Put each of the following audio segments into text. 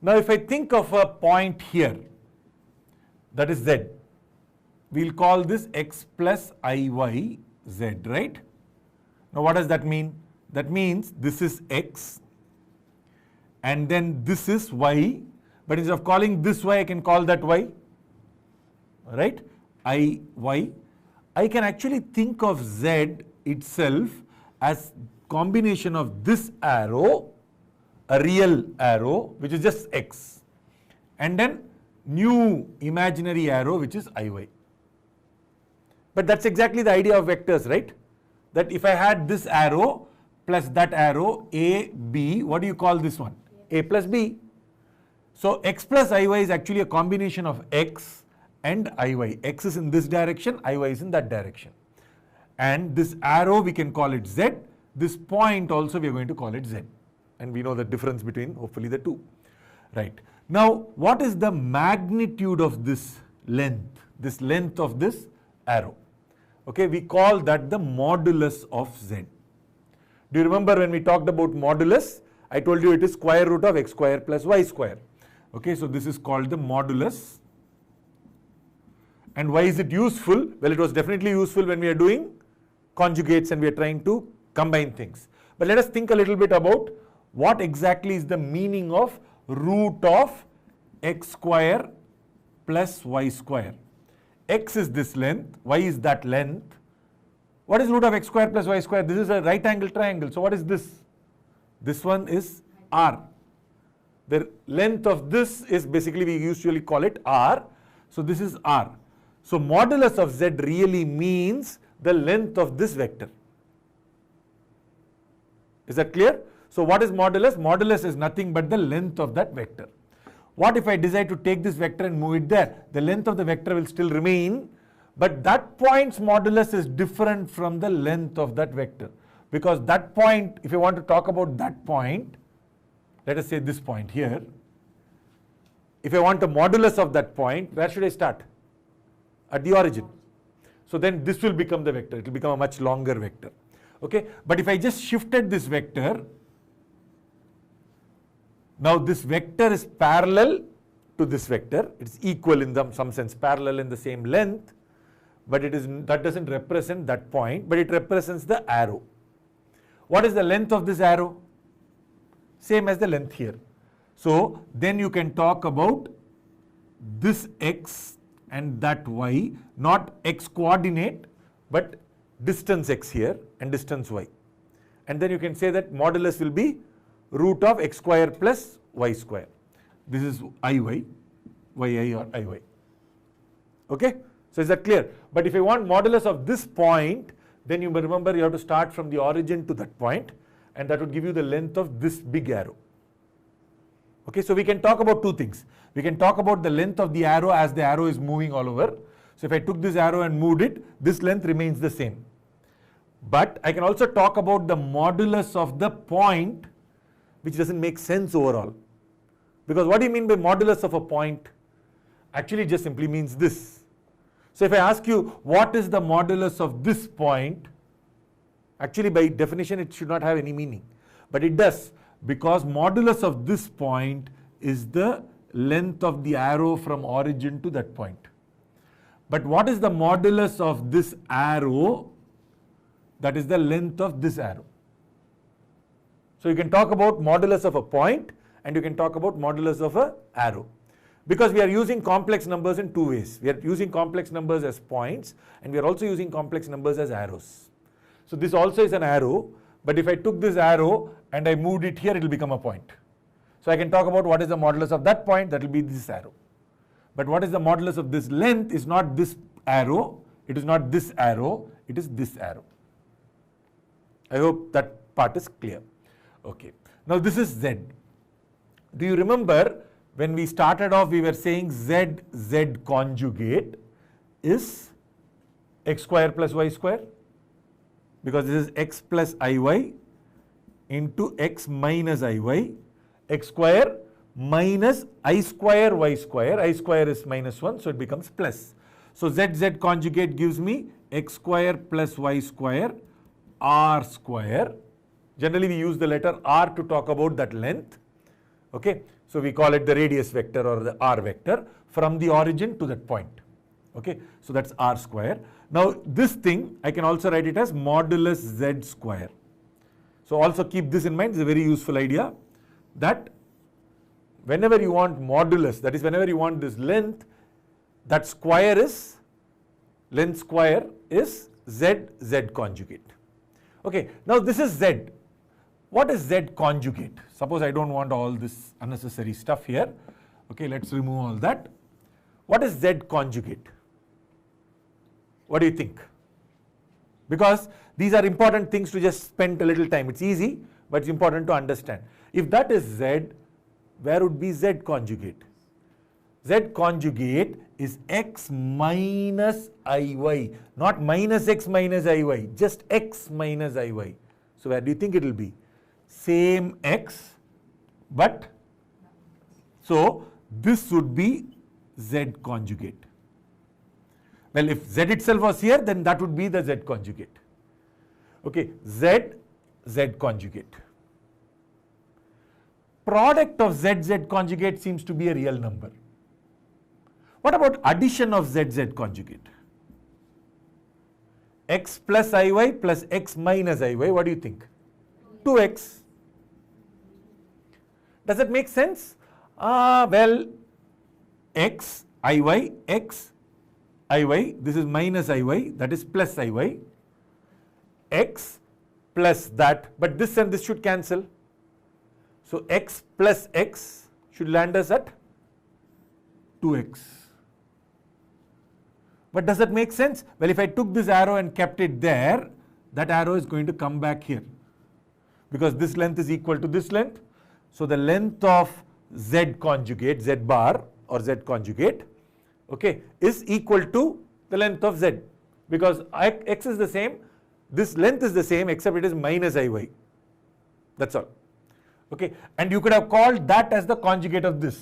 Now if I think of a point here, that is z, we'll call this x plus iy z, right? Now what does that mean? That means this is x and then this is y, but instead of calling this y, I can call that y, right? iy. I can actually think of z itself as combination of this arrow, a real arrow, which is just x, and then new imaginary arrow, which is iy. But that's exactly the idea of vectors, right? That if I had this arrow plus that arrow, a, b, what do you call this one? A plus b. So x plus iy is actually a combination of x and iy. X is in this direction, iy is in that direction. And this arrow, we can call it z. This point also we are going to call it z. And we know the difference between hopefully the two. Right. Now, what is the magnitude of this length of this arrow? Okay, we call that the modulus of z. Do you remember when we talked about modulus? I told you it is square root of x square plus y square. Okay, so this is called the modulus. And why is it useful? Well, it was definitely useful when we are doing conjugates and we are trying to combine things. But let us think a little bit about what exactly is the meaning of root of x square plus y square. X is this length, y is that length. What is root of x square plus y square? This is a right angle triangle. So what is this? This one is r. The length of this is basically, we usually call it r. So this is r. So modulus of z really means the length of this vector. Is that clear? So what is modulus? Modulus is nothing but the length of that vector. What if I decide to take this vector and move it there? The length of the vector will still remain, but that point's modulus is different from the length of that vector. Because that point, if you want to talk about that point, let us say this point here. If I want a modulus of that point, where should I start? At the origin. So then this will become the vector. It will become a much longer vector. Okay, but if I just shifted this vector, now this vector is parallel to this vector. It's equal in some sense, parallel in the same length, but that doesn't represent that point, but it represents the arrow. What is the length of this arrow? Same as the length here. So then you can talk about this x and that y, not x coordinate, but distance x here and distance y. And then you can say that modulus will be root of x square plus y square. This is iy, yi or iy. Okay? So is that clear? But if I want modulus of this point, then you remember you have to start from the origin to that point, and that would give you the length of this big arrow. Okay, so we can talk about two things. We can talk about the length of the arrow as the arrow is moving all over. So if I took this arrow and moved it, this length remains the same. But I can also talk about the modulus of the point, which doesn't make sense overall. Because what do you mean by modulus of a point? Actually, it just simply means this. So if I ask you, what is the modulus of this point? Actually, by definition, it should not have any meaning. But it does, because modulus of this point is the length of the arrow from origin to that point. But what is the modulus of this arrow? That is the length of this arrow. So you can talk about modulus of a point and you can talk about modulus of an arrow. Because we are using complex numbers in two ways. We are using complex numbers as points and we are also using complex numbers as arrows. So this also is an arrow, but if I took this arrow and I moved it here, it will become a point. So I can talk about what is the modulus of that point, that will be this arrow. But what is the modulus of this length is not this arrow, it is not this arrow, it is this arrow. I hope that part is clear. Okay. Now this is z. Do you remember when we started off, we were saying z conjugate is x square plus y square? Because this is x plus iy into x minus iy, x square minus I square y square. I square is minus 1, so it becomes plus. So z conjugate gives me x square plus y square r square. Generally we use the letter r to talk about that length. Okay. So we call it the radius vector or the r vector from the origin to that point. Okay, so that's r square. Now this thing I can also write it as modulus z square. So also keep this in mind, it's a very useful idea that whenever you want modulus, that is whenever you want this length, that square is, length square is z conjugate. Okay, now this is z. What is z conjugate? Suppose I don't want all this unnecessary stuff here. Okay, let's remove all that. What is z conjugate? What do you think? Because these are important things to just spend a little time. It's easy, but it's important to understand. If that is z, where would be z conjugate? Z conjugate is x minus iy, not minus x minus iy, just x minus iy. So where do you think it will be? Same x, but so this would be z conjugate. Well, if z itself was here, then that would be the z conjugate. Okay, z conjugate. Product of z conjugate seems to be a real number. What about addition of z conjugate? X plus iy plus x minus iy, what do you think? 2x. Does it make sense? Well, x, iy, x, iy, this is minus iy, that is plus iy, x plus that, but this and this should cancel. So x plus x should land us at 2x. But does that make sense? Well, if I took this arrow and kept it there, that arrow is going to come back here because this length is equal to this length. So the length of z conjugate, z bar or z conjugate, okay, is equal to the length of z because x is the same, this length is the same except it is minus iy. That's all. Okay, and you could have called that as the conjugate of this.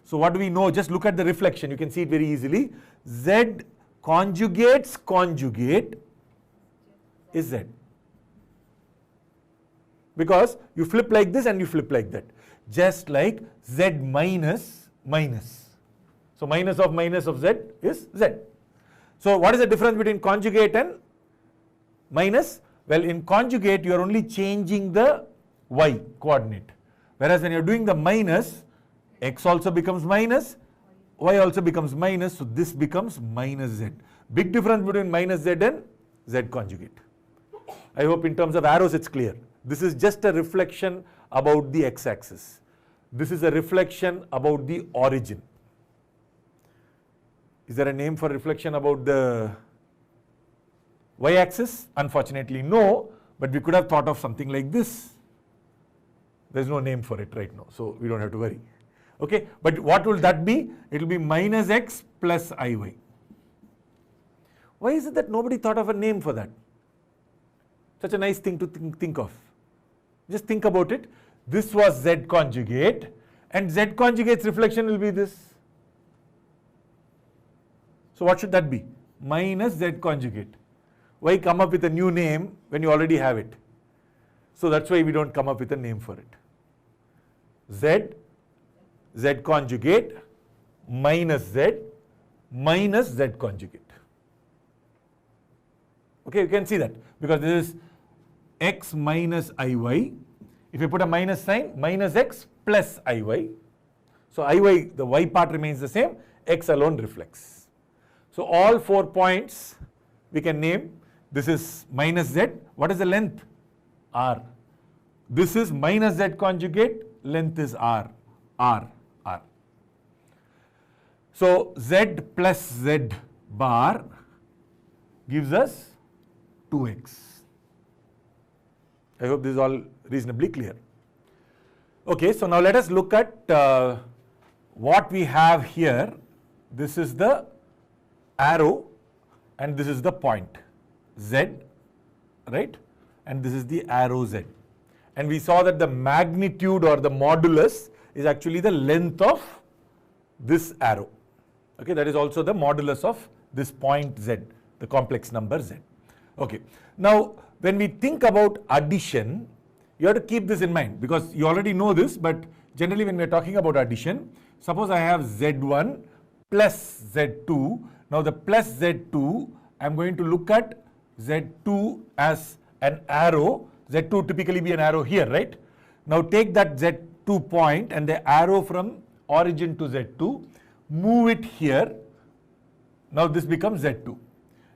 So what do we know? Just look at the reflection. You can see it very easily. Z conjugate's conjugate is z. Because you flip like this and you flip like that. Just like z minus minus. So minus of z is z. So what is the difference between conjugate and minus? Well, in conjugate you are only changing the y coordinate. Whereas when you are doing the minus, x also becomes minus, y also becomes minus, so this becomes minus z. Big difference between minus z and z conjugate. I hope in terms of arrows it's clear. This is just a reflection about the x-axis. This is a reflection about the origin. Is there a name for reflection about the y-axis? Unfortunately no, but we could have thought of something like this. There is no name for it right now, so we don't have to worry. Okay, but what will that be? It will be minus x plus iy. Why is it that nobody thought of a name for that? Such a nice thing to think of. Just think about it. This was z conjugate and z conjugate's reflection will be this. So what should that be? Minus z conjugate. Why come up with a new name when you already have it? So that's why we don't come up with a name for it. Z conjugate minus z conjugate. Okay, you can see that because this is x minus iy. If you put a minus sign, minus x plus iy. So iy, the y part remains the same, x alone reflects. So all 4 points we can name. This is minus z. What is the length? R. This is minus z conjugate, length is r. R. So z plus z bar gives us 2x. I hope this is all reasonably clear. Okay, so now let us look at what we have here. This is the arrow and this is the point z, right? And this is the arrow z. And we saw that the magnitude or the modulus is actually the length of this arrow. Okay, that is also the modulus of this point z, the complex number z. Okay, now when we think about addition, you have to keep this in mind because you already know this, but Generally, when we are talking about addition, suppose I have Z1 plus Z2. Now the plus Z2, I'm going to look at Z2 as an arrow. Z2 typically be an arrow here, right? Now take that Z2 point and the arrow from origin to Z2, move it here. Now this becomes Z2.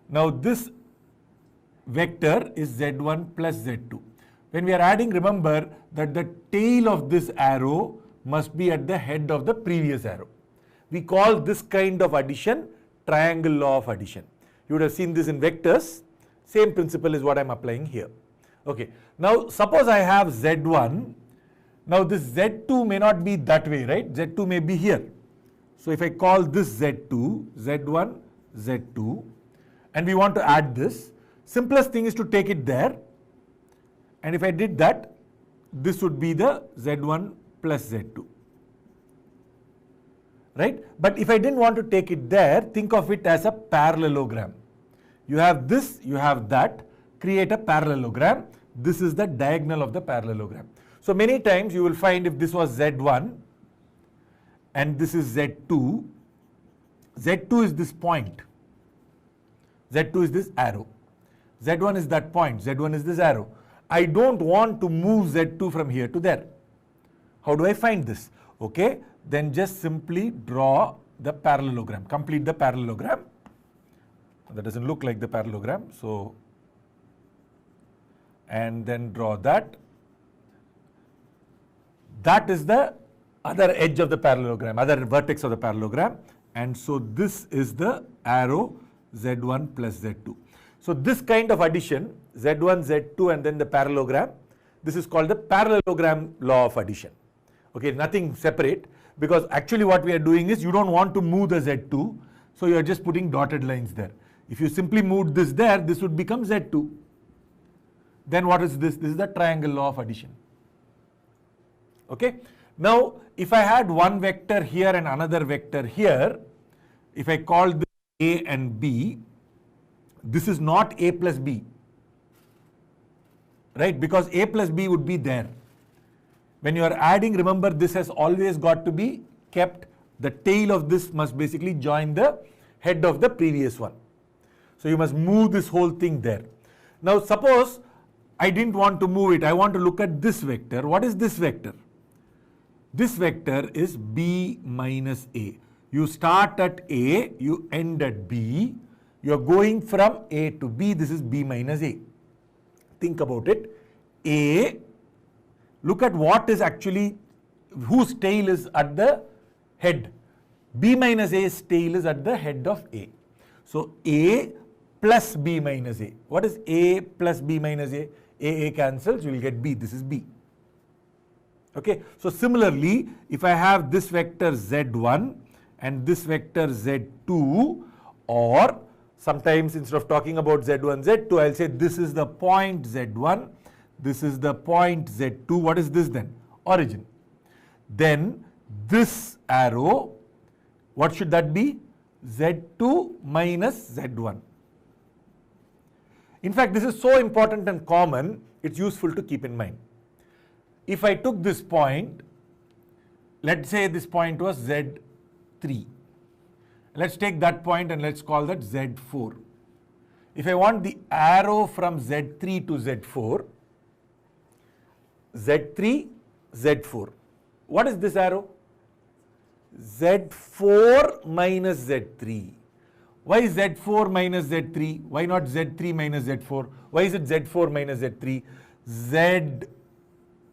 Now this vector is Z1 plus Z2. When we are adding, remember that the tail of this arrow must be at the head of the previous arrow. We call this kind of addition triangle law of addition. You would have seen this in vectors. Same principle is what I am applying here. Okay. Now suppose I have Z1. Now this Z2 may not be that way, right? Z2 may be here. So if I call this Z2, Z1, Z2, and we want to add this, simplest thing is to take it there. And if I did that, this would be the Z1 plus Z2. Right? But if I didn't want to take it there, think of it as a parallelogram. You have this, you have that, create a parallelogram. This is the diagonal of the parallelogram. So many times you will find if this was Z1 and this is Z2, Z2 is this point. Z2 is this arrow. Z1 is that point. Z1 is this arrow. I don't want to move Z2 from here to there. How do I find this? Okay, then just simply draw the parallelogram, complete the parallelogram. That doesn't look like the parallelogram, so, and then draw that. That is the other edge of the parallelogram, other vertex of the parallelogram, and so this is the arrow Z1 plus Z2. So this kind of addition, Z1, Z2 and then the parallelogram, this is called the parallelogram law of addition. Okay, nothing separate, because actually what we are doing is you don't want to move the Z2, so you are just putting dotted lines there. If you simply moved this there, this would become Z2. Then what is this? This is the triangle law of addition. Okay. Now, if I had one vector here and another vector here, if I call this A and B, this is not A plus B, right? Because A plus B would be there. When you are adding, remember this has always got to be kept. The tail of this must basically join the head of the previous one. So you must move this whole thing there. Now suppose I didn't want to move it. I want to look at this vector. What is this vector? This vector is B minus A. You start at A, you end at B. You are going from A to B. This is B minus A. Think about it. A, look at what is actually, whose tail is at the head. B minus A's tail is at the head of A. So A plus B minus A. What is A plus B minus A? A cancels, you will get B. This is B. Okay. So similarly, if I have this vector Z1 and this vector Z2, or sometimes instead of talking about Z1, Z2, I'll say this is the point Z1, this is the point Z2. What is this then? Origin. Then this arrow, what should that be? Z2 minus Z1. In fact, this is so important and common, it's useful to keep in mind. If I took this point, let's say this point was Z3. Let's take that point and let's call that Z4. If I want the arrow from Z3 to Z4, Z3, Z4. What is this arrow? Z4 minus Z3. Why is Z4 minus Z3? Why not Z3 minus Z4? Why is it Z4 minus Z3?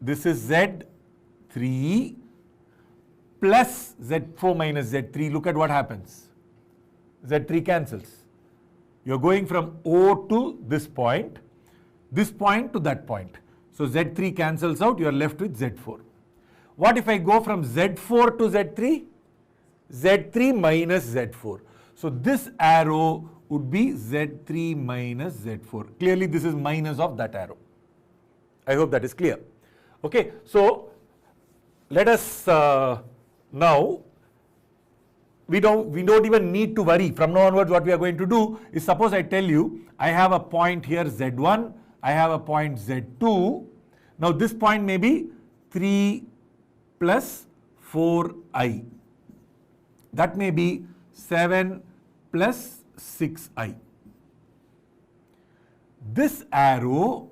This is Z3 plus Z4 minus Z3. Look at what happens. Z3 cancels. You're going from O to this point to that point. So Z3 cancels out, you're left with Z4. What if I go from Z4 to Z3? Z3 minus Z4. So this arrow would be Z3 minus Z4. Clearly this is minus of that arrow. I hope that is clear. Okay, so let us now, we don't even need to worry. From now onwards what we are going to do is, suppose I tell you I have a point here Z1, I have a point Z2. Now this point may be 3, plus 4i. That may be 7 plus 6i. This arrow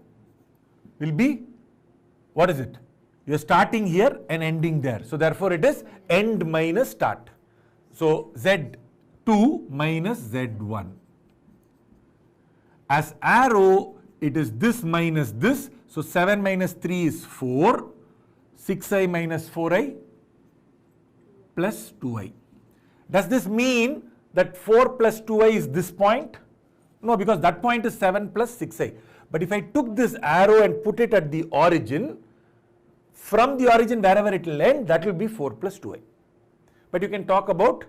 will be, what is it? You are starting here and ending there. So therefore it is end minus start. So Z2 minus Z1. As arrow, it is this minus this. So 7 minus 3 is 4. 6i minus 4i plus 2i. Does this mean that 4 plus 2i is this point? No, because that point is 7 plus 6i. But if I took this arrow and put it at the origin, from the origin wherever it will end, that will be 4 plus 2i. But you can talk about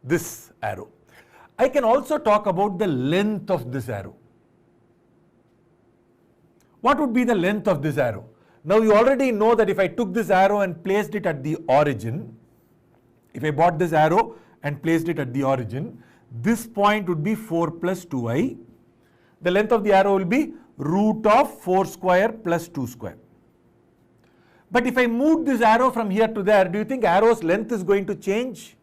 this arrow. I can also talk about the length of this arrow. What would be the length of this arrow? Now you already know that if I took this arrow and placed it at the origin, if I bought this arrow and placed it at the origin, this point would be 4 plus 2i. The length of the arrow will be root of 4 square plus 2 square. But if I move this arrow from here to there, do you think arrow's length is going to change?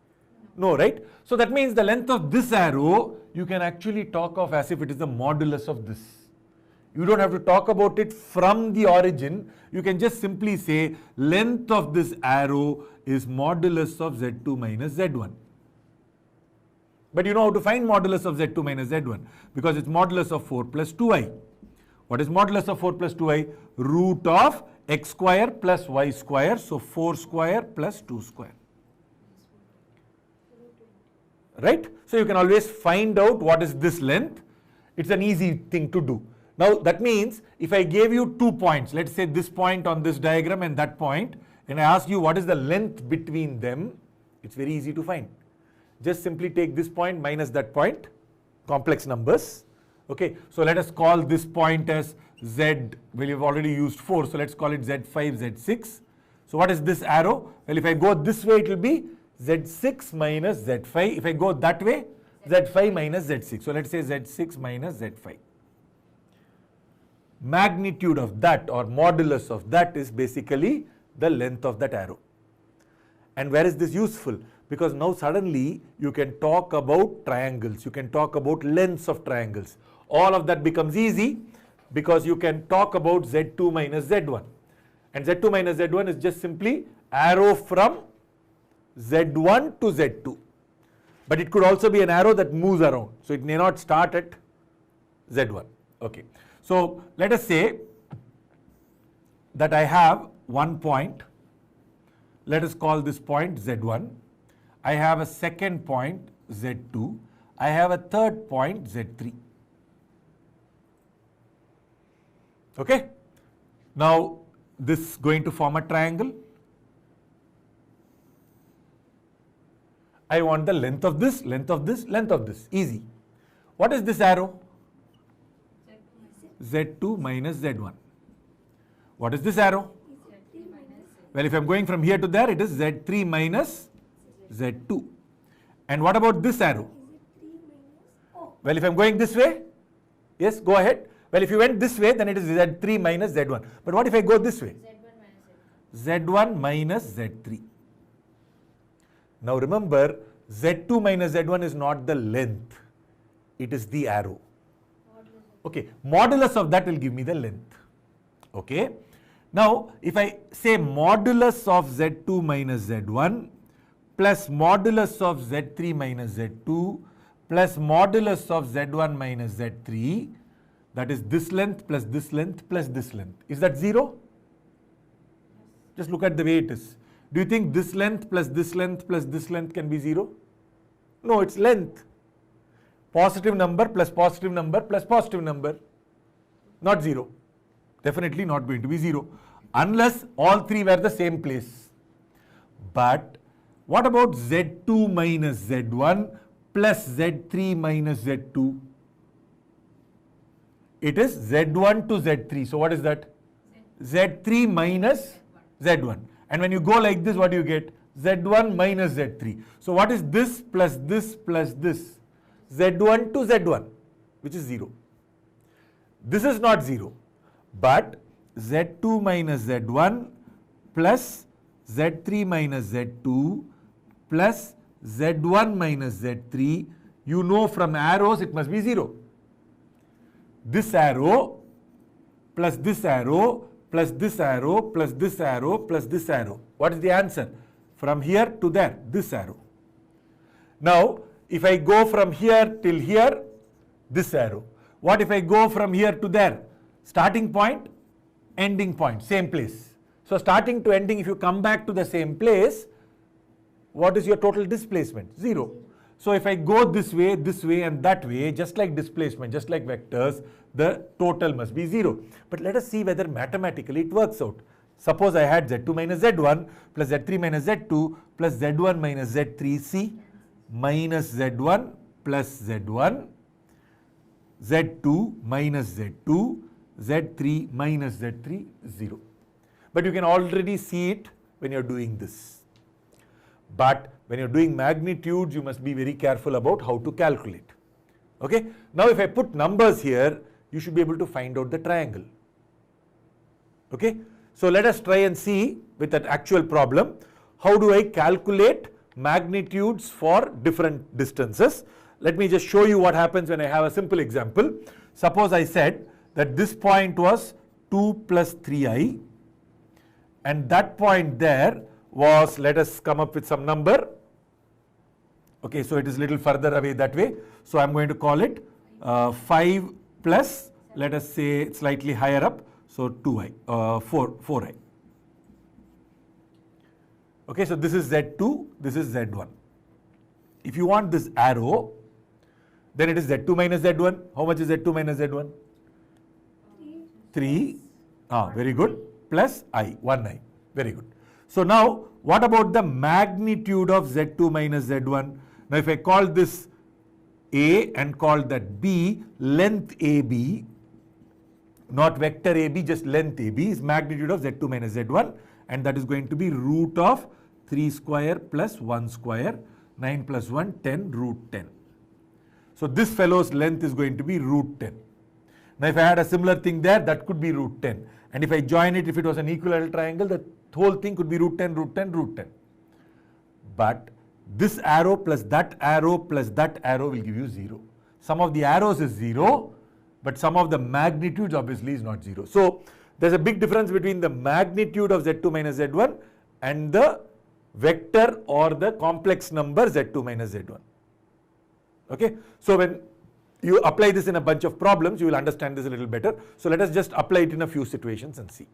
No, right? So that means the length of this arrow, you can actually talk of as if it is the modulus of this. You don't have to talk about it from the origin. You can just simply say length of this arrow is modulus of Z2 minus Z1. But you know how to find modulus of Z2 minus Z1 because it's modulus of 4 plus 2i. What is modulus of 4 plus 2i? Root of x square plus y square. So 4 square plus 2 square. Right? So you can always find out what is this length. It's an easy thing to do. Now that means if I gave you 2 points, let's say this point on this diagram and that point, and I ask you what is the length between them, it's very easy to find. Just simply take this point minus that point, complex numbers. Okay, so let us call this point as Z, well you've already used 4, so let's call it Z5, Z6. So what is this arrow? Well, if I go this way, it will be Z6 minus Z5. If I go that way, Z5 minus Z6. So let's say Z6 minus Z5. Magnitude of that or modulus of that is basically the length of that arrow. And where is this useful? Because now suddenly you can talk about triangles, you can talk about lengths of triangles. All of that becomes easy because you can talk about Z2 minus Z1. And Z2 minus Z1 is just simply arrow from Z1 to Z2. But it could also be an arrow that moves around. So it may not start at Z1. Okay. So let us say that I have one point. Let us call this point Z1. I have a second point Z2. I have a third point Z3. Okay. Now this is going to form a triangle. I want the length of this, length of this, length of this. Easy. What is this arrow? Z2 minus Z1. What is this arrow? Well, if I am going from here to there, it is Z3 minus Z2. And what about this arrow? Well, if I am going this way, yes, go ahead. Well, if you went this way, then it is Z3 minus Z1. But what if I go this way? Z1 minus Z3. Now remember, Z2 minus Z1 is not the length. It is the arrow. Okay, modulus of that will give me the length. Okay. Now, if I say modulus of Z2 minus Z1 plus modulus of Z3 minus Z2 plus modulus of Z1 minus Z3, that is this length plus this length plus this length. Is that 0? Just look at the way it is. Do you think this length plus this length plus this length can be 0? No, it's length. Positive number plus positive number plus positive number. Not 0. Definitely not going to be 0. Unless all three were the same place. But what about Z2 minus Z1 plus Z3 minus Z2? It is Z1 to Z3. So what is that? Z3 minus Z1. And when you go like this, what do you get? Z1 minus Z3. So what is this plus this plus this? Z1 to Z1, which is 0. This is not 0, but Z2 minus Z1 plus z3 minus z2 plus z1 minus z3. You know from arrows it must be 0. This arrow plus this arrow plus this arrow plus this arrow plus this arrow. What is the answer? From here to there, this arrow. Now, if I go from here till here, this arrow. What if I go from here to there? Starting point, ending point, same place. So, starting to ending, if you come back to the same place, what is your total displacement? 0. So, if I go this way and that way, just like displacement, just like vectors, the total must be 0. But let us see whether mathematically it works out. Suppose I had z2 minus z1 plus z3 minus z2 plus z1 minus z3, see, minus z1 plus z1, z2 minus z2, z3 minus z3, 0. But you can already see it when you are doing this. But when you are doing magnitudes, you must be very careful about how to calculate. Okay. Now, if I put numbers here, you should be able to find out the triangle. Okay. So, let us try and see with that actual problem, how do I calculate magnitudes for different distances. Let me just show you what happens when I have a simple example. Suppose I said that this point was 2 plus 3i and that point there was, let us come up with some number. Okay, so it is a little further away that way. So I am going to call it 5 plus, let us say slightly higher up, so 2i, 4i. Okay, so this is Z2, this is Z1. If you want this arrow, then it is Z2 minus Z1. How much is Z2 minus Z1? 3. Very good. Plus I, 1i. Very good. So now, what about the magnitude of Z2 minus Z1? Now, if I call this A and call that B, length AB, not vector AB, just length AB is magnitude of Z2 minus Z1, and that is going to be root of 3 square plus 1 square, 9 plus 1, 10, root 10. So this fellow's length is going to be root 10. Now if I had a similar thing there, that could be root 10. And if I join it, if it was an equilateral triangle, the whole thing could be root 10, root 10, root 10. But this arrow plus that arrow plus that arrow will give you 0. Some of the arrows is 0, but some of the magnitudes obviously is not 0. So there's a big difference between the magnitude of Z2 minus Z1 and the vector or the complex number Z2 minus Z1. Okay. So when you apply this in a bunch of problems, you will understand this a little better. So let us just apply it in a few situations and see.